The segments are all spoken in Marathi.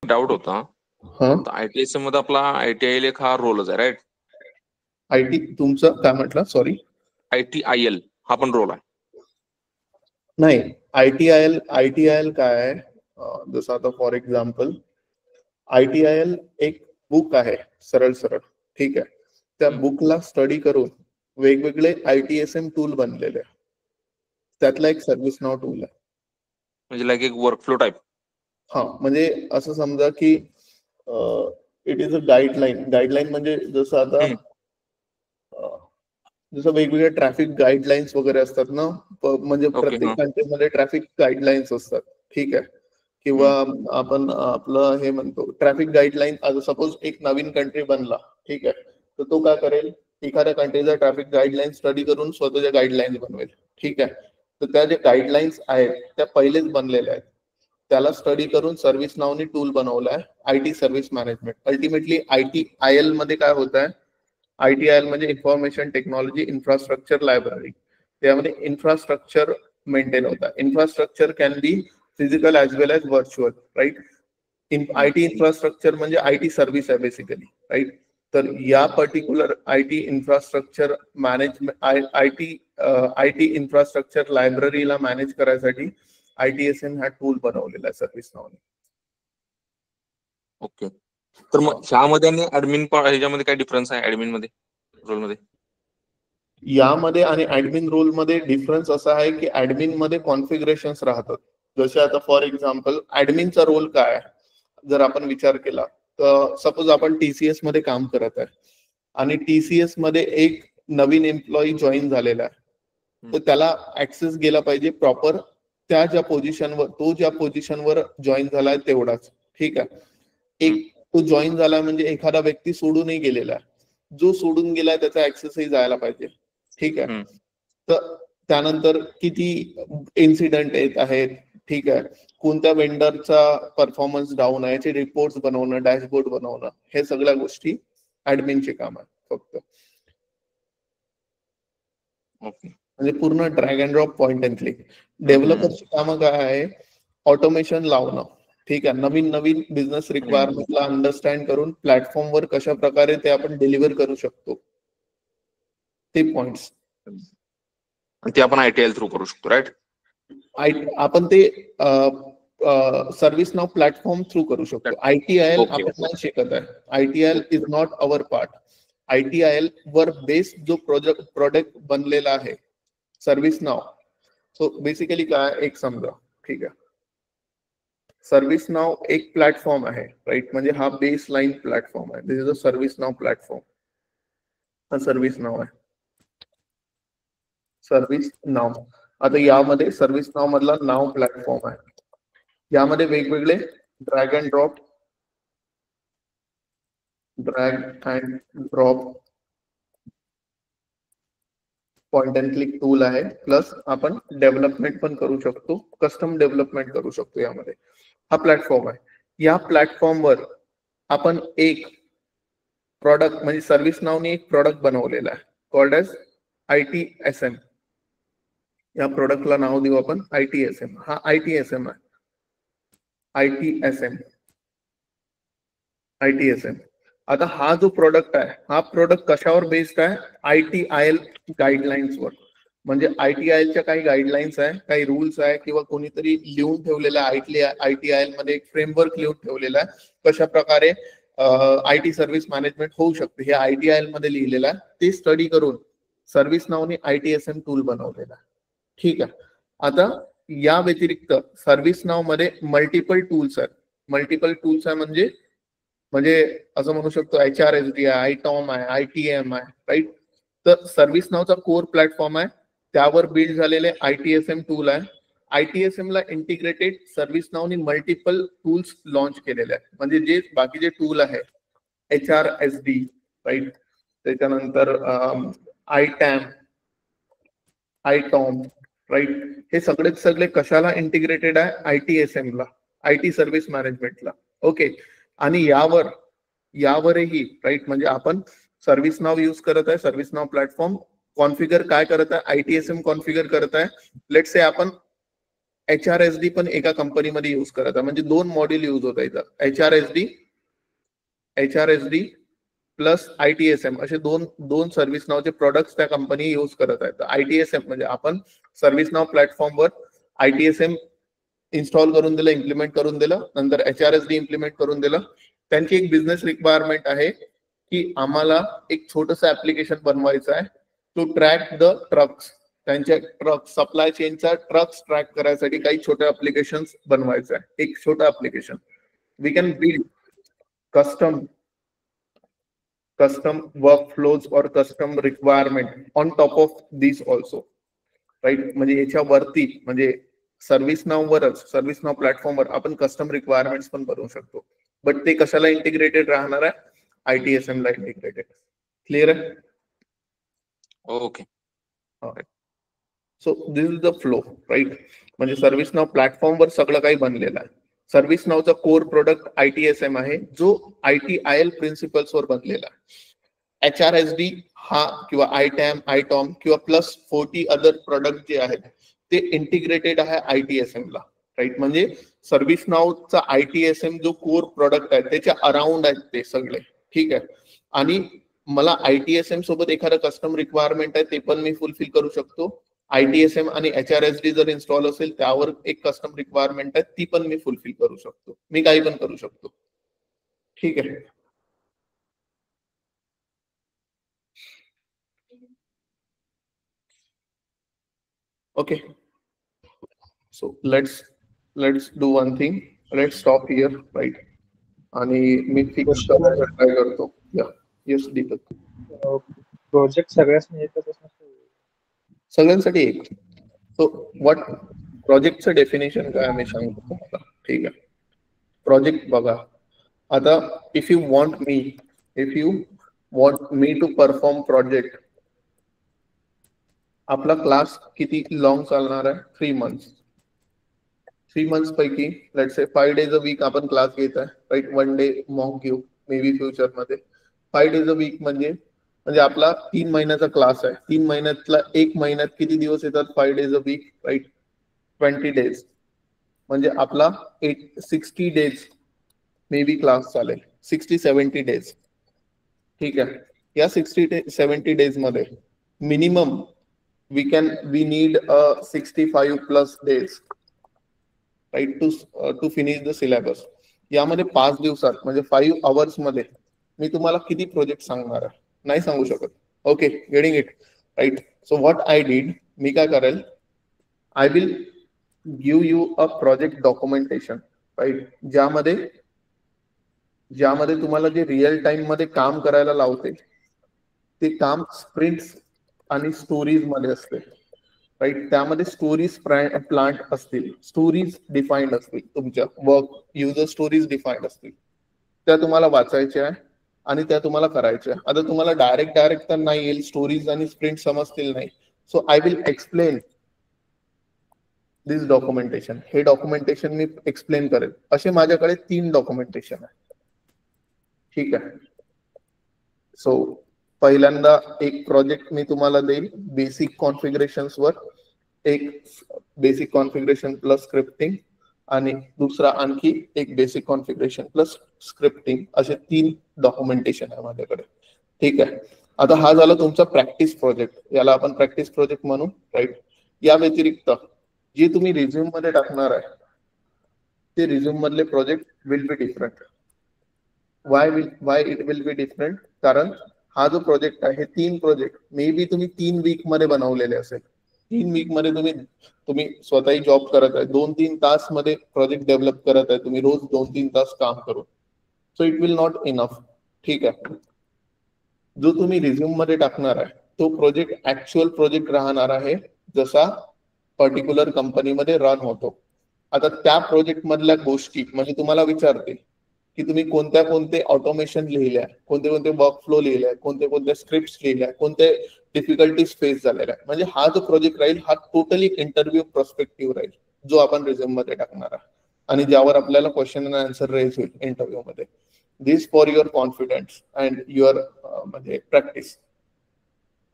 डाऊट होता. हा ITSM मध्ये आपला ITIL एक हा रोलच आहे, राईट? IT तुमचं काय म्हटलं, सॉरी? ITIL हा पण रोल आहे? नाही, ITIL काय आहे, जसं आता फॉर एक्झाम्पल ITIL एक बुक आहे सरळ सरळ, ठीक आहे. त्या बुकला स्टडी करून वेगवेगळे ITSM टूल बनलेले आहे. त्यातला एक सर्व्हिस नाव टूल आहे. म्हणजे लाईक एक वर्कफ्लो टाईप? हा, म्हणजे असं समजा की इट इज अ गाईडलाईन म्हणजे जसं आता जसं वेगवेगळे ट्रॅफिक गाईडलाईन्स वगैरे असतात ना, म्हणजे प्रत्येक कंट्रीमध्ये ट्रॅफिक गाईडलाईन्स असतात, ठीक आहे. किंवा आपण आपलं हे म्हणतो ट्रॅफिक गाईडलाईन, आज सपोज एक नवीन कंट्री बनला, ठीक आहे, तर तो काय करेल, एखाद्या कंट्रीचा ट्रॅफिक गाईडलाईन स्टडी करून स्वतःच्या गाईडलाईन्स बनवेल, ठीक आहे. तर त्या जे गाईडलाईन्स आहेत त्या पहिलेच बनलेल्या आहेत, त्याला स्टडी करून सर्व्हिस नावनी टूल बनवलाय IT service management. Ultimately ITIL मध्ये काय होत आहे, ITIL म्हणजे इन्फॉर्मेशन टेक्नॉलॉजी इन्फ्रास्ट्रक्चर लायब्ररी. त्यामध्ये इन्फ्रास्ट्रक्चर मेंटेन होता. Infrastructure can be physical as well as virtual, right? IT infrastructure म्हणजे IT सर्व्हिस आहे बेसिकली, राईट? तर या particular IT infrastructure management, IT infrastructure लायब्ररीला मॅनेज करायसाठी ITSM हा टूल बनवलेला आहे सर्व्हिस नावने. ओके. तर मग ह्यामध्ये आणि ऍडमिन ह्याच्यामध्ये काय डिफरन्स आहे, ऍडमिन मध्ये रोलमध्ये? यामध्ये आणि ऍडमिन रोल मध्ये डिफरन्स असा आहे की ऍडमिन मध्ये कॉन्फिगरेशन्स राहतात. जसे आता फॉर एक्झाम्पल ऍडमिनचा रोल काय आहे जर आपण विचार केला, तर सपोज आपण TCS मध्ये काम करत आहे आणि TCS मध्ये एक नवीन एम्प्लॉई जॉईन झालेला आहे, तर त्याला ऍक्सेस गेला पाहिजे प्रॉपर त्या ज्या पोझिशनवर, तो ज्या पोझिशनवर जॉईन झालाय तेवढाच, ठीक आहे. एक तो जॉईन झाला म्हणजे एखादा व्यक्ती सोडूनही गेलेला आहे, जो सोडून गेलाय त्याचा ऍक्सेसही जायला पाहिजे, ठीक आहे. तर त्यानंतर किती इन्सिडेंट येत आहेत, ठीक आहे, कोणत्या वेंडरचा परफॉर्मन्स डाऊन आहे याचे रिपोर्ट बनवणं, डॅशबोर्ड बनवणं, हे सगळ्या गोष्टी ऍडमिनचे काम आहे फक्त. ओके. म्हणजे पूर्ण drag and drop, point and click. डेव्हलपरची कामं काय आहे, ऑटोमेशन लावणं, ठीक आहे. नवीन नवीन बिझनेस रिक्वायरमेंटला अंडरस्टँड करून प्लॅटफॉर्मवर कशा प्रकारे ते आपण डिलिव्हर करू शकतो, ते पॉइंट्स. ते आपण ITIL थ्रू करू शकतो, राईट? आपण ते सर्व्हिस नाव प्लॅटफॉर्म थ्रू करू शकतो. ITIL आपण नाही शिकत आहे. ITIL is not our part. ITIL were based जो प्रोडक्ट बनलेला आहे सर्व्हिस नाव. सो बेसिकली काय, एक समजा, ठीक आहे, सर्व्हिस नाव एक प्लॅटफॉर्म आहे, राईट? म्हणजे हा बेस लाईन प्लॅटफॉर्म आहे. This is a service now platform. हा सर्व्हिस नाव आहे, सर्व्हिस नाव. आता यामध्ये सर्व्हिस नाव मधला नाव प्लॅटफॉर्म आहे. यामध्ये वेगवेगळे drag and drop point and click tool आहे. प्लस आपण डेव्हलपमेंट पण करू शकतो, कस्टम डेव्हलपमेंट करू शकतो. यामध्ये हा प्लॅटफॉर्म आहे. या प्लॅटफॉर्मवर आपण एक प्रॉडक्ट म्हणजे सर्व्हिस नावने एक प्रॉडक्ट बनवलेला आहे, कॉल्ड एज ITSM. या प्रोडक्टला नाव देऊ आपण ITSM. हा ITSM आहे. ITSM. आता हा जो प्रोडक्ट आहे, हा प्रोडक्ट कशावर बेस्ड आहे, ITIL गाईडलाईन्स वर. म्हणजे ITILच्या काही गाईडलाईन्स आहे, काही रूल्स आहे, किंवा कोणीतरी लिहून ठेवलेला आहे ITIL मध्ये एक फ्रेमवर्क लिहून ठेवलेला आहे, कशा प्रकारे IT सर्व्हिस मॅनेजमेंट होऊ शकते, हे ITIL मध्ये लिहिलेलं आहे. ते स्टडी करून सर्व्हिस नावने ITSM टूल बनवलेला आहे, ठीक आहे. आता या व्यतिरिक्त सर्व्हिस नाव मध्ये मल्टिपल टूल्स आहेत. मल्टिपल टूल्स आहे म्हणजे असं म्हणू शकतो HRSD आहे, ITOM आहे, ITM आहे, राईट? तर सर्व्हिस नावचा कोर प्लॅटफॉर्म आहे, त्यावर बिल्ड झालेले ITSM टूल आहे. ITSM ला इंटिग्रेटेड सर्व्हिस नावनी मल्टिपल टूल्स लॉन्च केलेले आहेत. म्हणजे जे बाकीचे टूल आहे HRSD, राईट, त्याच्यानंतर ITAM, ITOM, राईट, हे सगळे कशाला इंटिग्रेटेड आहे, ITSM ला, IT सर्व्हिस मॅनेजमेंटला. ओके. आणि यावरही, राईट, म्हणजे आपण सर्व्हिस नाव यूज करत आहे, सर्व्हिस नाव प्लॅटफॉर्म कॉन्फिगर काय करत आहे, ITSM कॉन्फिगर करत आहे. लेट्स से आपण HRSD पण एका कंपनीमध्ये युज करायचा, म्हणजे 2 मॉड्यूल युज होता इथं. HRSD प्लस ITSM असे दोन सर्व्हिस नावचे प्रोडक्ट्स त्या कंपनी युज करत आहेत. ITSM म्हणजे आपण सर्व्हिस नाव प्लॅटफॉर्मवर ITSM इन्स्टॉल करून दिलं, इम्प्लिमेंट करून दिलं, नंतर HRSD इम्प्लिमेंट करून दिलं. त्यांची एक बिझनेस रिक्वायरमेंट आहे की आम्हाला एक छोटंसं ऍप्लिकेशन बनवायचं आहे टू ट्रॅक द ट्रक्स. त्यांच्या ट्रक सप्लाय चेनचा ट्रक्स ट्रॅक करायसाठी काही छोटे ऍप्लिकेशन बनवायचं आहे. एक छोटं application we can build custom workflows or custom requirement on top of these also, right? म्हणजे याच्यावरती म्हणजे सर्व्हिस नाव प्लॅटफॉर्मवर आपण कस्टम रिक्वायरमेंट्स पण बनवू शकतो. बट ते कशाला इंटिग्रेटेड राहणार आहे? ITSM ला इंटिग्रेटेड. क्लिअर आहे? Okay. So this is the flow, right? म्हणजे सर्व्हिस नाव प्लॅटफॉर्मवर सगळं काही बनलेलं आहे. सर्व्हिस नावचा कोर प्रोडक्ट ITSM आहे, जो ITIL प्रिन्सिपल्सवर बनलेला आहे. HRSD हा किंवा ITOM किंवा प्लस 40 अदर प्रोडक्ट जे आहेत ते इंटिग्रेटेड आहे ITSM ला, राईट? म्हणजे सर्व्हिस नावचा ITSM जो कोर प्रोडक्ट आहे त्याच्या अराउंड आहेत ते सगळे, ठीक आहे? आणि मला ITSM सोबत एखादं कस्टम रिक्वायरमेंट आहे ते पण मी फुलफिल करू शकतो. ITSM आणि HRSD जर इन्स्टॉल असेल त्यावर एक कस्टम रिक्वायरमेंट आहे ती पण मी फुलफिल करू शकतो. मी काही पण करू शकतो, ठीक आहे? Okay, so let's do one thing. Let's stop here, right? आणि मी फिक्स करायला ट्राय करतो. येस दीपक. प्रोजेक्ट सगळ्यांसाठी एक. सो व्हॉट प्रोजेक्टचं डेफिनेशन काय मी सांगतो तुम्हाला, ठीक आहे? प्रोजेक्ट बघा आता, if you want me to perform project, आपला क्लास किती लॉंग चालणार आहे? 3 months. 3 months पैकी let's say 5 days a week आपण क्लास घेत आहे, राईट? 1 day मॉक घेऊ मे बी फ्युचर मध्ये. 5 days अ वीक म्हणजे आपला 3 महिन्याचा क्लास आहे. 3 महिन्यातला 1 महिन्यात किती दिवस येतात? 5 days a week, right? 20 days. म्हणजे आपला 60 days मे बी क्लास चालेल. 60-70 days, ठीक आहे? या 60-70 days मध्ये minimum we need 65+ days, right, to finish the syllabus. यामध्ये 5 दिवसात म्हणजे 5 hours मध्ये मी तुम्हाला किती प्रोजेक्ट सांगणार आहे? नाही सांगू शकत. Okay, getting it, right? So what I did, मी काय करेल, I will give you a project documentation, right? ज्यामध्ये तुम्हाला जे रिअल टाइम मध्ये काम करायला लावते ते काम स्प्रिंट्स आणि स्टोरीज मध्ये असते, राईट? त्यामध्ये स्टोरीज प्लांट असतील, स्टोरीज डिफाईन्ड असतील, तुमच्या वर्क युजर स्टोरीज डिफाईन्ड असतील, त्या तुम्हाला वाचायच्या आहे आणि त्या तुम्हाला करायच्या. आता तुम्हाला डायरेक्ट तर नाही येईल, स्टोरीज आणि स्प्रिंट समजतील नाही. So I will explain this documentation. हे डॉक्युमेंटेशन मी एक्सप्लेन करेल. असे माझ्याकडे 3 डॉक्युमेंटेशन आहे, ठीक आहे? सो पहिल्यांदा एक प्रोजेक्ट मी तुम्हाला देईल बेसिक कॉन्फिगरेशन्स वर, एक बेसिक कॉन्फिगरेशन प्लस स्क्रिप्टिंग, आणि दुसरा आणखी एक बेसिक कॉन्फिगरेशन प्लस स्क्रिप्टिंग. असे 3 डॉक्युमेंटेशन आहे माझ्याकडे, ठीक आहे? आता हा झाला तुमचा प्रॅक्टिस प्रोजेक्ट, याला आपण प्रॅक्टिस प्रोजेक्ट म्हणू, राईट? या व्यतिरिक्त जे तुम्ही रिझ्यूम मध्ये टाकणार आहे ते रिझ्यूम मधले project will be different. Why it will be different? कारण हा जो प्रोजेक्ट आहे, 3 प्रोजेक्ट मे बी तुम्ही 3 वीक मध्ये बनवलेले असेल. 3 वीक मध्ये तुम्ही स्वतःही जॉब करत आहे, 2-3 तास मध्ये प्रोजेक्ट डेव्हलप करत आहे तुम्ही, रोज 2-3 तास काम करून. So it will not enough, ठीक आहे? जो तुम्ही रिझ्यूम मध्ये टाकणार आहे तो प्रोजेक्ट ऍक्च्युअल प्रोजेक्ट राहणार आहे, जसा पर्टिक्युलर कंपनीमध्ये रन होतो. आता त्या प्रोजेक्ट मधल्या गोष्टी म्हणजे तुम्हाला विचारते की तुम्ही कोणते ऑटोमेशन लिहिल्या, कोणते वर्कफ्लो लिहिल्या, कोणत्या स्क्रिप्ट लिहिल्या, कोणते डिफिकल्टीज फेस झालेल्या. म्हणजे हा जो प्रोजेक्ट राहील हा टोटली इंटरव्ह्यू पर्स्पेक्टिव्ह राहील, जो आपण रिझ्यूम मध्ये टाकणार आहे आणि ज्यावर आपल्याला क्वेश्चन अँड आन्सर रेज होईल इंटरव्ह्यू मध्ये. This for your confidence and your म्हणजे प्रॅक्टिस.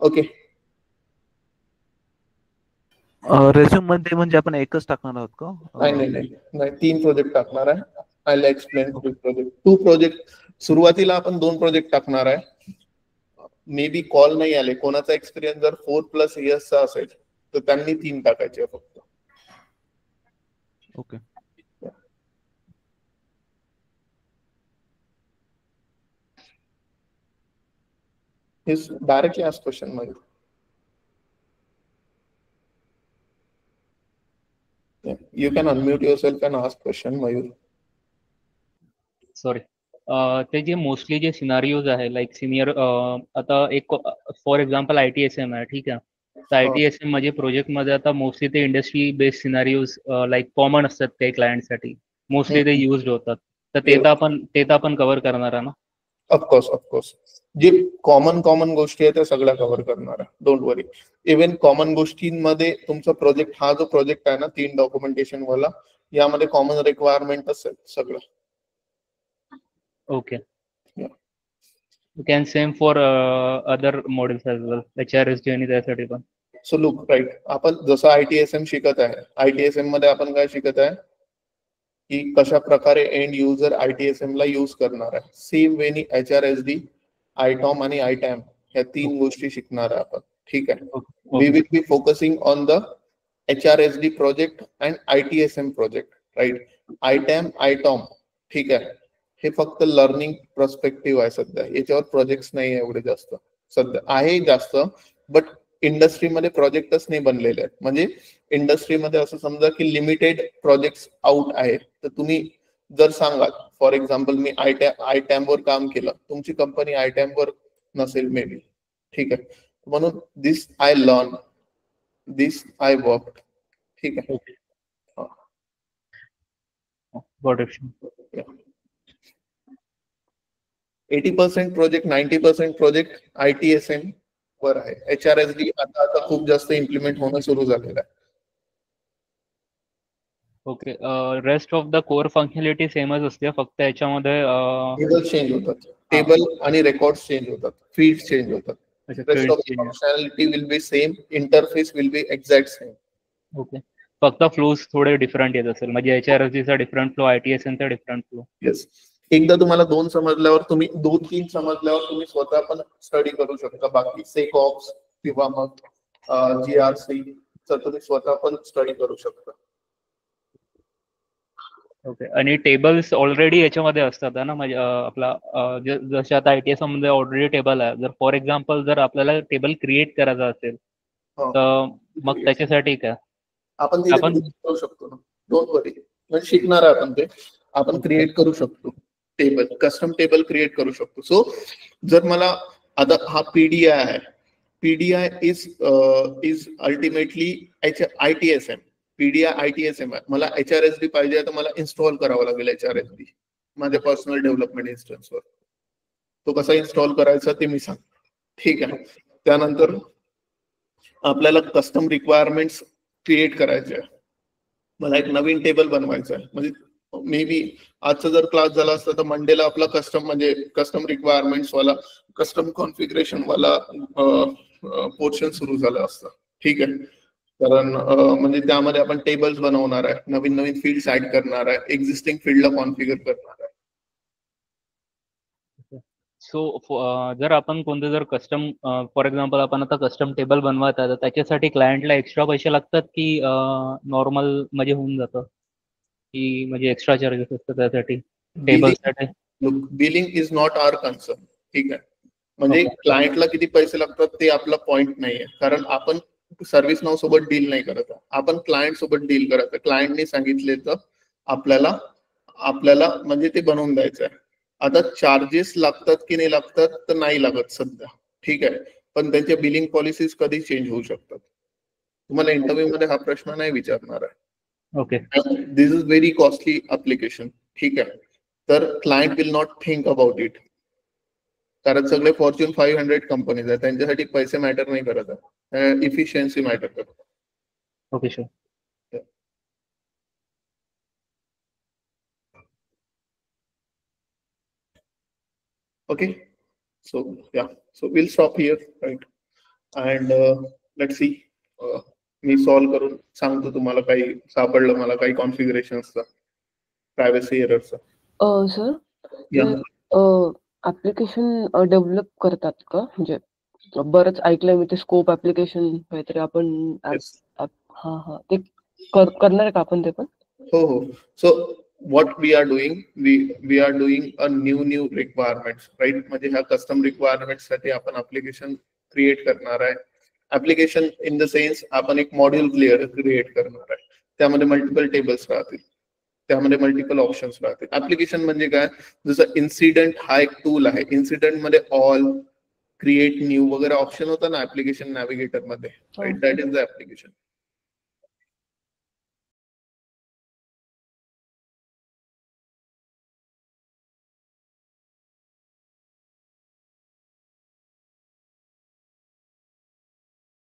ओके, रेझ्युम मध्ये म्हणजे आपण एकच टाकणार आहोत का? नाही 3 प्रोजेक्ट टाकणार आहे. I will explain 2 project. 2 project सुरुवातीला आपण 2 प्रोजेक्ट टाकणार आहे. मे बी कॉल नाही आले, कोणाचा एक्सपिरियन्स जर 4+ इयर्सचा असेल तर त्यांनी 3 टाकायचे फक्त. Okay. He's directly ask question, Mayur. Yeah, you can unmute yourself and ask question, Mayur. Sorry. ते जे मोस्टली जे सिनारिओज आहे लाईक सिनियर, आता एक फॉर एक्झाम्पल ITSM आहे, ठीक आहे. तर ITSM म्हणजे प्रोजेक्टमध्ये आता मोस्टली ते industry based scenarios like common असतात काही क्लायंटसाठी, मोस्टली ते युज्ड होतात. तर ते तर आपण कव्हर करणार आहे ना? ऑफकोर्स जे कॉमन गोष्टी आहेत त्या सगळ्या कव्हर करणार आहे. Don't worry. इव्हन कॉमन गोष्टींमध्ये तुमचा प्रोजेक्ट, हा जो प्रोजेक्ट आहे ना 3 डॉक्युमेंटेशन वाला, यामध्ये कॉमन रिक्वायरमेंट असेल सगळं. Okay. You can same for other models as well, HRSD आणि त्यासाठी पण. सो लुक राईट, आपण जसं ITSM शिकत आहे, ITSM मध्ये आपण काय शिकत आहे की कशा प्रकारे एंड युजर ITSM ला यूज करणार आहे. सेम वेनी HRSD, ITOM आणि ITAM ह्या 3 गोष्टी शिकणार आहे आपण. ठीक आहे. We will be focusing on the HRSD project and ITSM project, right. ITAM, ITOM, ठीक आहे, हे फक्त लर्निंग पर्स्पेक्टिव्ह आहे सध्या. याच्यावर प्रोजेक्ट्स नाही एवढे जास्त सध्या, आहे जास्त, बट इंडस्ट्रीमध्ये प्रोजेक्टच नाही बनलेले आहेत. म्हणजे इंडस्ट्रीमध्ये असं समजा की लिमिटेड प्रोजेक्ट्स आउट आहेत. तर तुम्ही जर सांगाल फॉर एक्झाम्पल मी ITAM वर काम केलं, तुमची कंपनी ITAM वर नसेल मे बी, ठीक आहे. म्हणून this I learn, this I work, ठीक आहे. Got it. 80% project, 90% project ITSM वर आहे. HRSD आता खूप जास्त इम्प्लिमेंट होणं सुरू झालेलं आहे. Okay. Rest of the core functionality सेमच असते, फक्त याच्यामध्ये टेबल चेंज होतात, टेबल आणि रेकॉर्ड्स चेंज होतात, फीड्स चेंज होतात. Rest of the functionality will be same, interface will be exact same. Okay. फक्त फ्लोज थोडे डिफरंट येत असेल, म्हणजे HRSD चा डिफरंट फ्लो, ITSM चा डिफरंट फ्लो. येस. एकदा तुम्हाला 2 समजल्यावर, तुम्ही 2-3 समजल्यावर तुम्ही स्वतः पण स्टडी करू शकता. बाकी सेकऑप्स किंवा मग GRC तर तुम्ही स्वतः पण स्टडी करू शकता. ओके. आणि टेबल्स ऑलरेडी याच्यामध्ये असतात ना, म्हणजे आपला जसे आता ITSM मध्ये ऑलरेडी टेबल आहे. जर फॉर एक्झाम्पल जर आपल्याला टेबल क्रिएट करायचा असेल तर मग त्याच्यासाठी काय आपण करू शकतो ना. डोंट वरी, म्हणजे शिकणार आहे आपण ते. आपण क्रिएट करू शकतो टेबल, कस्टम टेबल क्रिएट करू शकतो. सो जर मला आता हा PDI आहे, PDI is ultimately ITSM. PDI ITSM आहे. मला HRSD पाहिजे तर मला इन्स्टॉल करावं लागेल HRSD माझ्या पर्सनल डेव्हलपमेंट इन्स्टन्सवर. तो कसा इन्स्टॉल करायचा ते मी सांगतो, ठीक आहे. त्यानंतर आपल्याला कस्टम रिक्वायरमेंट्स क्रिएट करायचे आहे. मला एक नवीन टेबल बनवायचं आहे. म्हणजे मे बी आजचा जर क्लास झाला असता तर मंडेला आपला कस्टम रिक्वायरमेंट्स वाला, कस्टम कॉन्फिगरेशन वाला पोर्शन सुरू झाला असता, ठीक आहे. कारण म्हणजे त्यामध्ये आपण टेबल्स बनवणार आहे, नवीन फील्ड्स ऍड करणार आहे, एक्झिस्टिंग फील्डला कॉन्फिगर करणार आहे. सो जर आपण कोणतं जर कस्टम, फॉर एक्झाम्पल आपण आता कस्टम टेबल बनवत आहे, तर त्याच्यासाठी क्लायंटला एक्स्ट्रा पैसे लागतात की नॉर्मल म्हणजे होऊन जातं, की म्हणजे एक्स्ट्रा चार्जेस असतात त्यासाठी टेबलसाठी? Billing is not our concern, ठीक आहे. म्हणजे क्लायंटला किती पैसे लागतात ते आपला पॉइंट नाहीये, कारण आपण सर्व्हिस नाव सोबत डील नाही करत, आपण क्लायंट सोबत डील करत. क्लायंटने सांगितले तर आपल्याला म्हणजे ते बनवून द्यायचं आहे. आता चार्जेस लागतात की नाही लागतात तर नाही लागत सध्या, ठीक आहे. पण त्यांच्या बिलिंग पॉलिसीज कधी चेंज होऊ शकतात. तुम्हाला इंटरव्ह्यू मध्ये हा प्रश्न नाही विचारणार आहे. Okay. This is very costly application, ठीक आहे. तर client will not think about it, कारण सगळे फॉर्च्यून 500 कंपनीज आहेत, त्यांच्यासाठी पैसे मॅटर नाही करत आहे, इफिशियन्सी मॅटर करत. Okay, sure. Okay, so yeah, so we'll stop here, right? And let's see मी सॉल्व्ह करून सांगतो तुम्हाला काही सापडलं मला काही कॉन्फिगरेशनचा प्रायव्हसी एररचा. Sir Yeah. ऍप्लिकेशन डेव्हलप करतात का? म्हणजे बरंच ऐकलंय मी ते स्कोप ऍप्लिकेशन काहीतरी आपण Yes. हा ते करणार आहे का आपण ते पण? हो. So what we are doing, we are doing a new requirements, right? म्हणजे ह्या कस्टम रिक्वायरमेंट्स साठी आपण ऍप्लिकेशन क्रिएट करणार आहे. ऍप्लिकेशन इन द सेन्स आपण एक मॉड्यूल क्रिएट करणार आहे. त्यामध्ये मल्टिपल टेबल्स राहतील, त्यामध्ये मल्टिपल ऑप्शन्स राहतील. ऍप्लिकेशन म्हणजे काय, जसं इन्सिडेंट हा एक टूल आहे. इन्सिडेंट मध्ये ऑल, क्रिएट न्यू वगैरे ऑप्शन होता ना ऍप्लिकेशन नॅव्हिगेटर मध्ये, right? That is the application.